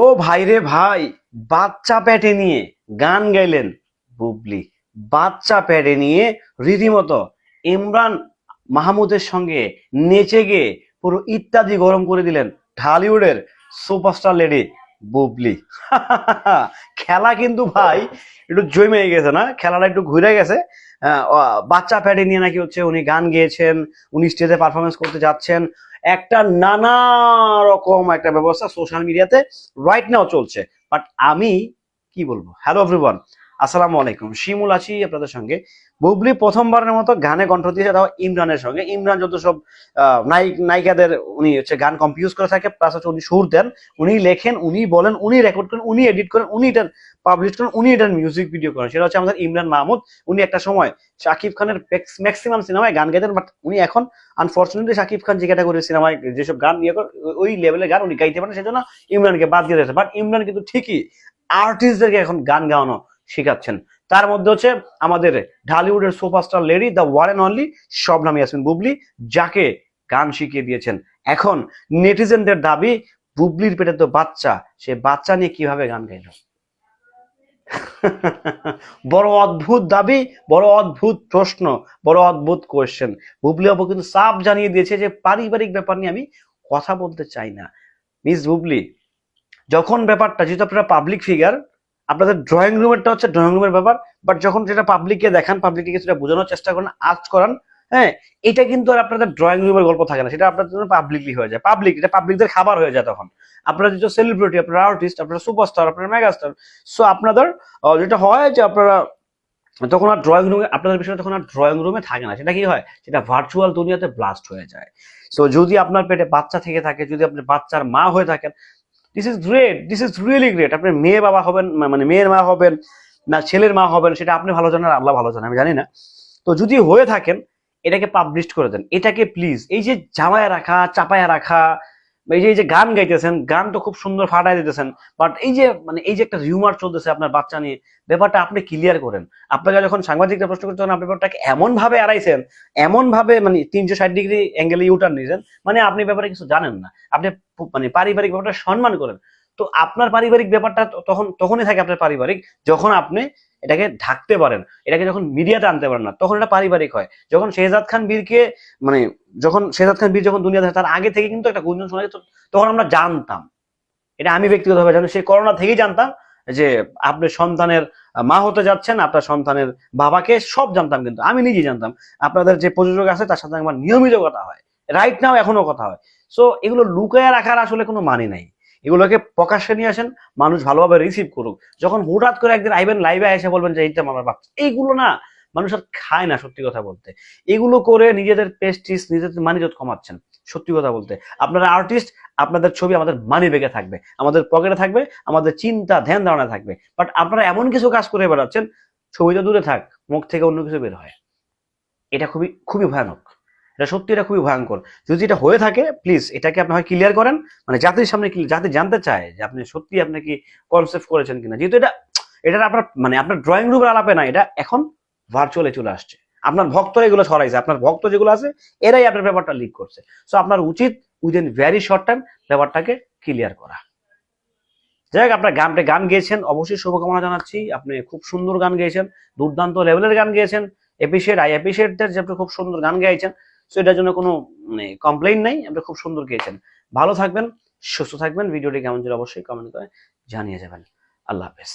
ও ভাই রে ভাই, বাচ্চা পেটে নিয়ে গান গাইলেন বুবলি। বাচ্চা পেটে নিয়ে রীতিমতো ইমরান মাহমুদের সঙ্গে নেচে গিয়ে পুরো ইত্যাদি গরম করে দিলেন ঢালিউডের সুপারস্টার লেডি বুবলি। খেলা কিন্তু ভাই একটু জমে গেছে না, খেলাটা একটু ঘুরে গেছে। বাচ্চা প্যাডে নিয়ে নাকি হচ্ছে উনি গান গেয়েছেন, উনি স্টেজে পারফরমেন্স করতে যাচ্ছেন, একটা নানা রকম একটা ব্যবস্থা সোশ্যাল মিডিয়াতে রাইট নাও চলছে। বাট আমি কি বলবো, হ্যালো এভরিওয়ান, আসসালামু আলাইকুম, শিমুল আছি আপনাদের সঙ্গে। বুবলি প্রথমবারের মতো গানে কণ্ঠ দিয়েছে, তাও ইমরানের সঙ্গে। ইমরান যত সব নায়িকাদের উনি হচ্ছে গান কম্পিউজ করে থাকে, প্লাস হচ্ছে উনি সুর দেন, উনি লেখেন, উনি বলেন, উনি রেকর্ড করেন, উনি এডিট করেন, উনি এটার পাবলিশ করেন, উনি এটার মিউজিক ভিডিও করেন। সেটা হচ্ছে আমাদের ইমরান মাহমুদ। উনি একটা সময় শাকিব খানের ম্যাক্সিমাম সিনেমায় গান গাইতেন, বাট উনি এখন আনফর্চুনেটলি শাকিব খান যে ক্যাটাগরি সিনেমায় যেসব গান ইয়ে করে ওই লেভেলের গান উনি গাইতে পারেন, সেজন্য ইমরানকে বাদ দিয়ে দিয়েছে। বাট ইমরান কিন্তু ঠিকই আর্টিস্টদেরকে এখন গান গাওয়ানো শেখাচ্ছেন। তার মধ্যে হচ্ছে আমাদের ঢালিউডের superstar lady, the one and only Shabnam Yasmin Bubly, যাকে গান শিখিয়ে দিয়েছেন। এখন নেটিজেনদের দাবি, বুবলির পেটে তো বাচ্চা, সে বাচ্চা নিয়ে কিভাবে গান গাইল? বড় অদ্ভুত দাবি, বড় অদ্ভুত প্রশ্ন, বড় অদ্ভুত কোয়েশ্চেন। বুবলি আপু কিন্তু সাফ জানিয়ে দিয়েছে যে পারিবারিক ব্যাপার নিয়ে আমি কথা বলতে চাই না। মিস বুবলি, যখন ব্যাপারটা, যেহেতু আপনারা পাবলিক ফিগার, আপনাদের ড্রয়িং রুমেরটা হচ্ছে ড্রয়িং রুমের ব্যাপার, বাট যখন যেটা পাবলিককে দেখান, পাবলিককে কিছুটা বোঝানোর চেষ্টা করেন, আজ করান, হ্যাঁ, এটা কিন্তু আর আপনাদের ড্রয়িং রুমের গল্প থাকে না, সেটা আপনাদের জন্য পাবলিকলি হয়ে যায়। পাবলিক, এটা পাবলিকদের খাবার হয়ে যায়। তখন আপনারা যেহেতু সেলিব্রিটি, আপনারা আর্টিস্ট, আপনারা সুপারস্টার, আপনারা মেগাস্টার, সো আপনাদের যেটা হয় যে আপনারা তখন আর ড্রয়িং রুমে, আপনাদের বিষয়টা তখন আর ড্রয়িং রুমে থাকে না, সেটা কি হয়, সেটা ভার্চুয়াল দুনিয়াতে ব্লাস্ট হয়ে যায়। সো যদি আপনার পেটে বাচ্চা থেকে থাকে, যদি আপনি বাচ্চার মা হয়ে থাকেন, this is great, this is really great. আপনি মেয়ে বাবা হবেন, মানে মেয়ের মা হবেন না ছেলের মা হবেন, সেটা আপনি ভালো জানেন, আল্লাহ ভালো জানেন, আমি জানি না। তো যদি হয়ে থাকেন, এটাকে পাবলিশ করে দেন। এটাকে প্লিজ, এই যে জামায় রাখা, চাপায় রাখা, এই যে গান গাইতেছেন, গান তো খুব সুন্দর ফাটাই দিতেছেন, বাট এই যে মানে এই যে একটা রিউমার চলতেছে আপনার বাচ্চা নিয়ে, ব্যাপারটা আপনি ক্লিয়ার করেন। আপনাকে যখন সাংবাদিকরা প্রশ্ন করতে, আপনি ব্যাপারটাকে এমন ভাবে এড়াইছেন, এমন ভাবে মানে 360 ডিগ্রি অ্যাঙ্গেলে ইউটার্ন নিয়েছেন, মানে আপনি ব্যাপারে কিছু জানেন না। আপনি মানে পারিবারিক ব্যাপারটা সম্মান করেন। তো আপনার পারিবারিক ব্যাপারটা তখনই থাকে আপনার পারিবারিক, যখন আপনি এটাকে ঢাকতে পারেন, এটাকে যখন মিডিয়াতে আনতে পারেন না, তখন এটা পারিবারিক হয়। যখন শেহজাদ খান বীরকে মানে যখন শেহজাদ খান বীর যখন দুনিয়াতে, তার আগে থেকে কিন্তু একটা গুঞ্জন শোনা যেত, তখন আমরা জানতাম, এটা আমি ব্যক্তিগতভাবে জানি, সেই করোনা থেকেই জানতাম যে আপনি সন্তানের মা হতে যাচ্ছেন, আপনার সন্তানের বাবাকে, সব জানতাম। কিন্তু আমি নিজেই জানতাম, আপনাদের যে প্রযোজক আছে তার সাথে আমার নিয়মিত কথা হয়, রাইট নাও এখনো কথা হয়। সো এগুলো লুকায় রাখার আসলে কোনো মানে নাই, এগুলোকে প্রকাশ্যে নিয়ে আসেন, মানুষ ভালোভাবে রিসিভ করুক। যখন হুটহাট করে একদিন আইবেন লাইভে এসে বলবেন যে এইটা আমার বাচ্চা, এইগুলো না মানুষ আর খায় না। সত্যি কথা বলতে, এগুলো করে নিজেদের প্রেস্টিজ, নিজেদের মানিজত কমাচ্ছেন। সত্যি কথা বলতে, আপনারা আর্টিস্ট, আপনাদের ছবি আমাদের মানি ব্যাগে থাকবে, আমাদের পকেটে থাকবে, আমাদের চিন্তা ধ্যান ধারণা থাকবে, বাট আপনারা এমন কিছু কাজ করে বেড়াচ্ছেন, ছবি তো দূরে থাক, মুখ থেকে অন্য কিছু বের হয়। এটা খুবই খুবই ভয়ানক, এটা সত্যি, এটা খুবই ভয়ঙ্কর। যদি এটা হয়ে থাকে, প্লিজ এটাকে আপনি হয় ক্লিয়ার করেন, মানে জাতির সামনে, জাতি জানতে চায় যে আপনি সত্যি আপনি কি কনসেপ্ট করেছেন কিনা। যেহেতু এটা আপনার মানে আপনার ড্রয়িং রুমের আলাপে না, এটা এখন ভার্চুয়ালে চলে আসছে। আপনার ভক্তরা এগুলো ছড়াইছে, আপনার ভক্ত যেগুলো আছে এরাই আপনার ব্যাপারটা লিক করছে। সো আপনার উচিত উইদিন ভেরি শর্ট টাইম ব্যাপারটাকে ক্লিয়ার করা। যাই হোক, আপনার গান গেয়েছেন, অবশ্যই শুভকামনা জানাচ্ছি। আপনি খুব সুন্দর গান গেয়েছেন, দুর্দান্ত লেভেলের গান গেয়েছেন, আই অ্যাপ্রিশিয়েট দ্যাট যে আপনি খুব সুন্দর গান গাইছেন। সো এটার জন্য কোনো মানে কমপ্লেইন নাই, আপনি খুব সুন্দর গেয়েছেন। ভালো থাকবেন, সুস্থ থাকবেন। ভিডিওটি কেমন ছিল অবশ্যই কমেন্ট করে জানিয়ে যাবেন। আল্লাহ হাফেজ।